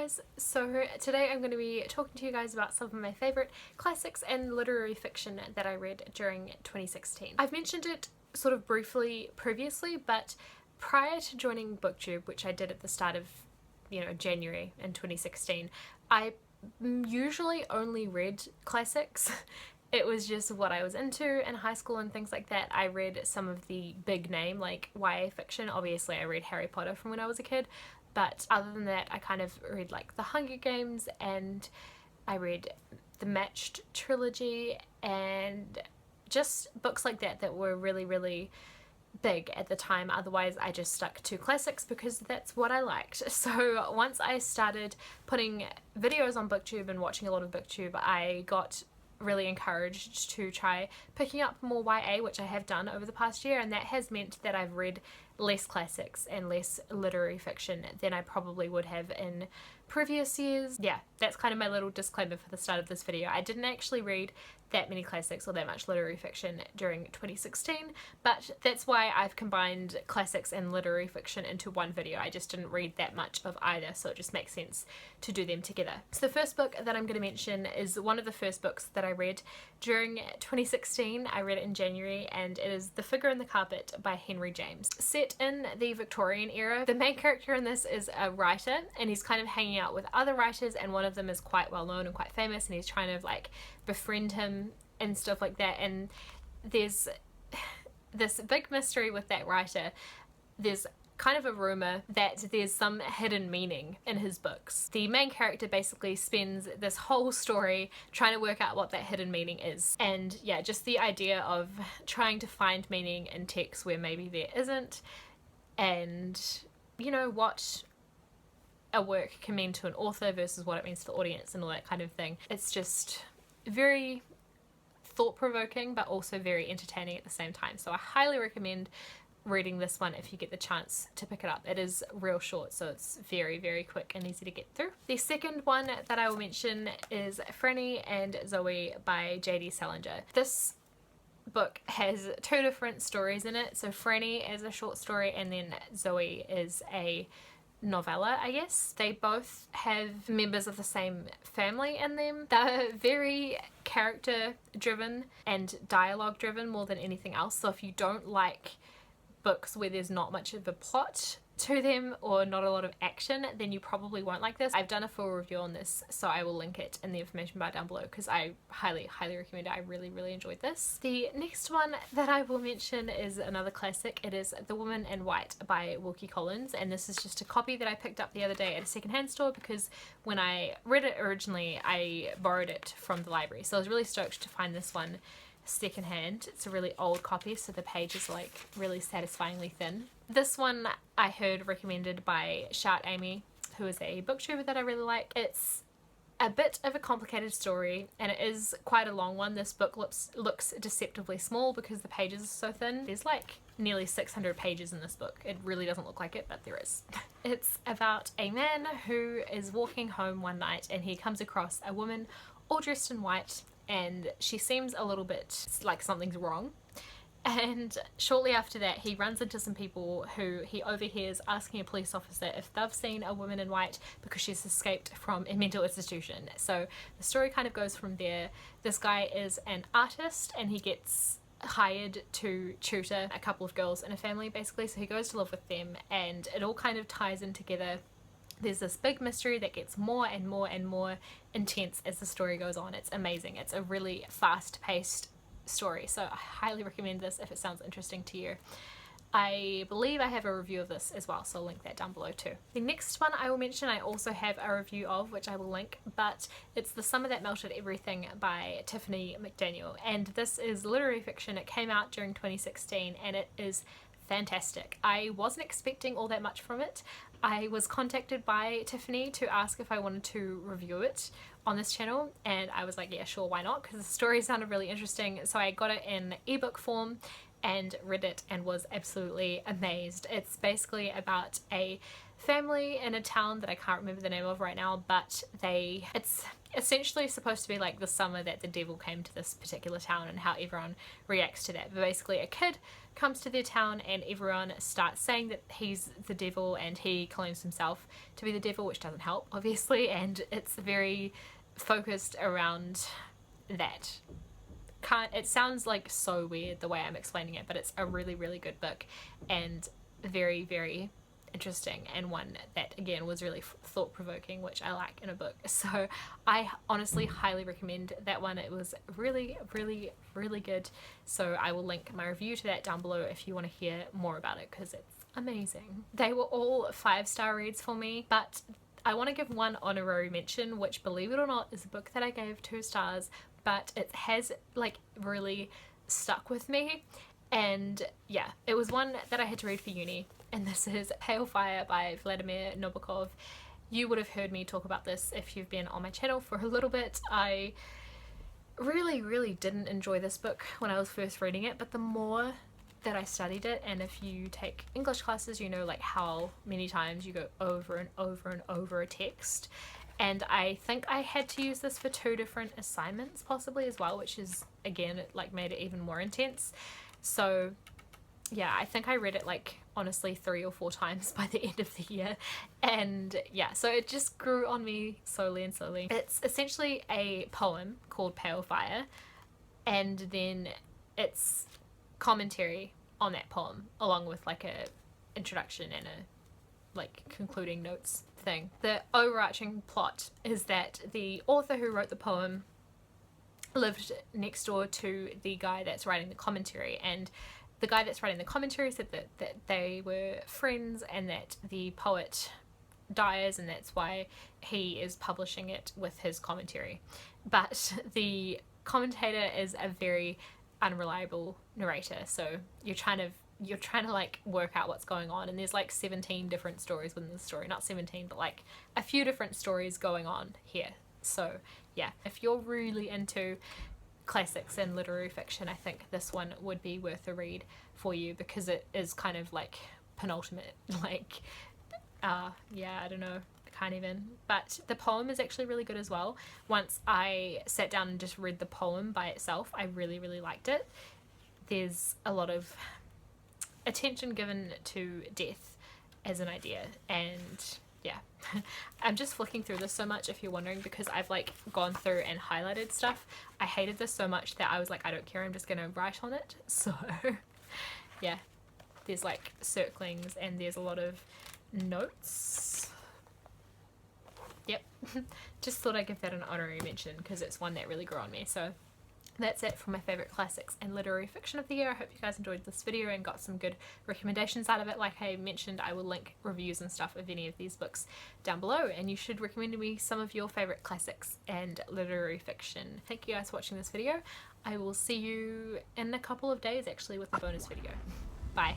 guys, so today I'm going to be talking to you guys about some of my favourite classics and literary fiction that I read during 2016. I've mentioned it sort of briefly previously, but prior to joining BookTube, which I did at the start of, January in 2016, I usually only read classics. It was just what I was into in high school and things like that. I read some of the big name like YA fiction. Obviously I read Harry Potter from when I was a kid, but other than that I kind of read like The Hunger Games, and I read the Matched trilogy and just books like that that were really big at the time. Otherwise I just stuck to classics because that's what I liked. So once I started putting videos on BookTube and watching a lot of BookTube, I got really encouraged to try picking up more YA, which I have done over the past year, and that has meant that I've read less classics and less literary fiction than I probably would have in previous years. Yeah, that's kind of my little disclaimer for the start of this video. I didn't actually read that many classics or that much literary fiction during 2016, but that's why I've combined classics and literary fiction into one video. I just didn't read that much of either, so it just makes sense to do them together. So the first book that I'm going to mention is one of the first books that I read during 2016. I read it in January, and it is The Figure in the Carpet by Henry James. Set in the Victorian era, the main character in this is a writer, and he's kind of hanging out with other writers, and one of them is quite well known and quite famous, and he's trying to like befriend him and stuff like that. And there's this big mystery with that writer. There's kind of a rumor that there's some hidden meaning in his books. The main character basically spends this whole story trying to work out what that hidden meaning is. And yeah, just the idea of trying to find meaning in text where maybe there isn't, and what a work can mean to an author versus what it means to the audience and all that kind of thing. It's just very thought-provoking but also very entertaining at the same time. So I highly recommend reading this one if you get the chance to pick it up. It is real short, so it's very quick and easy to get through. The second one that I will mention is Franny and Zoe by J.D. Salinger. This book has two different stories in it. So Franny is a short story and then Zoe is a novella, I guess. They both have members of the same family in them. They're very character driven and dialogue driven more than anything else. So if you don't like books where there's not much of a plot to them or not a lot of action, then you probably won't like this. I've done a full review on this, so I will link it in the information bar down below because I highly recommend it. I really enjoyed this. The next one that I will mention is another classic. It is The Woman in White by Wilkie Collins, and this is just a copy that I picked up the other day at a secondhand store because when I read it originally I borrowed it from the library, so I was really stoked to find this one secondhand. It's a really old copy, so the page is like really satisfyingly thin. This one I heard recommended by Shout Amy, who is a booktuber that I really like. It's a bit of a complicated story and it is quite a long one. This book looks deceptively small because the pages are so thin. There's like nearly 600 pages in this book. It really doesn't look like it, but there is. It's about a man who is walking home one night and he comes across a woman all dressed in white, and she seems a little bit like something's wrong. And shortly after that he runs into some people who he overhears asking a police officer if they've seen a woman in white because she's escaped from a mental institution. So the story kind of goes from there. This guy is an artist and he gets hired to tutor a couple of girls in a family basically, so he goes to live with them and it all kind of ties in together. There's this big mystery that gets more and more intense as the story goes on. It's amazing. It's a really fast-paced story, so I highly recommend this if it sounds interesting to you. I believe I have a review of this as well, so I'll link that down below too. The next one I will mention I also have a review of, which I will link, but it's The Summer That Melted Everything by Tiffany McDaniel, and this is literary fiction. It came out during 2016 and it is fantastic. I wasn't expecting all that much from it. I was contacted by Tiffany to ask if I wanted to review it on this channel, and I was like, yeah, sure, why not, because the story sounded really interesting. So I got it in ebook form and read it and was absolutely amazed. It's basically about a family in a town that I can't remember the name of right now, but it's essentially supposed to be like the summer that the devil came to this particular town and how everyone reacts to that. But basically a kid comes to their town and everyone starts saying that he's the devil, and he claims himself to be the devil, which doesn't help obviously, and it's very focused around that. It sounds like so weird the way I'm explaining it, but it's a really, really good book and very, very interesting, and one that again was really thought-provoking, which I like in a book. So I honestly highly recommend that one. It was really, really, really good. So I will link my review to that down below if you want to hear more about it, because it's amazing. They were all 5-star reads for me, but I want to give one honorary mention, which, believe it or not, is a book that I gave 2 stars, but it has like really stuck with me. And yeah, it was one that I had to read for uni, and this is Pale Fire by Vladimir Nabokov. You would have heard me talk about this if you've been on my channel for a little bit. I really, really didn't enjoy this book when I was first reading it, but the more that I studied it, and if you take English classes, you know like how many times you go over and over and over a text. And I think I had to use this for 2 different assignments possibly as well, which is, again, it like made it even more intense. So yeah, I think I read it like honestly 3 or 4 times by the end of the year. And yeah, so it just grew on me slowly and slowly. It's essentially a poem called Pale Fire, and then it's commentary on that poem along with like a introduction and a like concluding notes thing. The overarching plot is that the author who wrote the poem lived next door to the guy that's writing the commentary, and the guy that's writing the commentary said that they were friends and that the poet dies, and that's why he is publishing it with his commentary. But the commentator is a very unreliable narrator, so you're trying to like work out what's going on, and there's like 17 different stories within the story. Not 17, but like a few different stories going on here. So yeah, if you're really into classics and literary fiction, I think this one would be worth a read for you, because it is kind of like penultimate, like yeah, I don't know, I can't even. But the poem is actually really good as well. Once I sat down and just read the poem by itself, I really, really liked it. There's a lot of attention given to death as an idea, and yeah. I'm just flicking through this so much if you're wondering, because I've like gone through and highlighted stuff. I hated this so much that I was like, I don't care, I'm just gonna write on it. So yeah, there's like circlings and there's a lot of notes. Yep. Just thought I'd give that an honorary mention because it's one that really grew on me. So that's it for my favourite classics and literary fiction of the year. I hope you guys enjoyed this video and got some good recommendations out of it. Like I mentioned, I will link reviews and stuff of any of these books down below, and you should recommend to me some of your favourite classics and literary fiction. Thank you guys for watching this video. I will see you in a couple of days actually with a bonus video. Bye.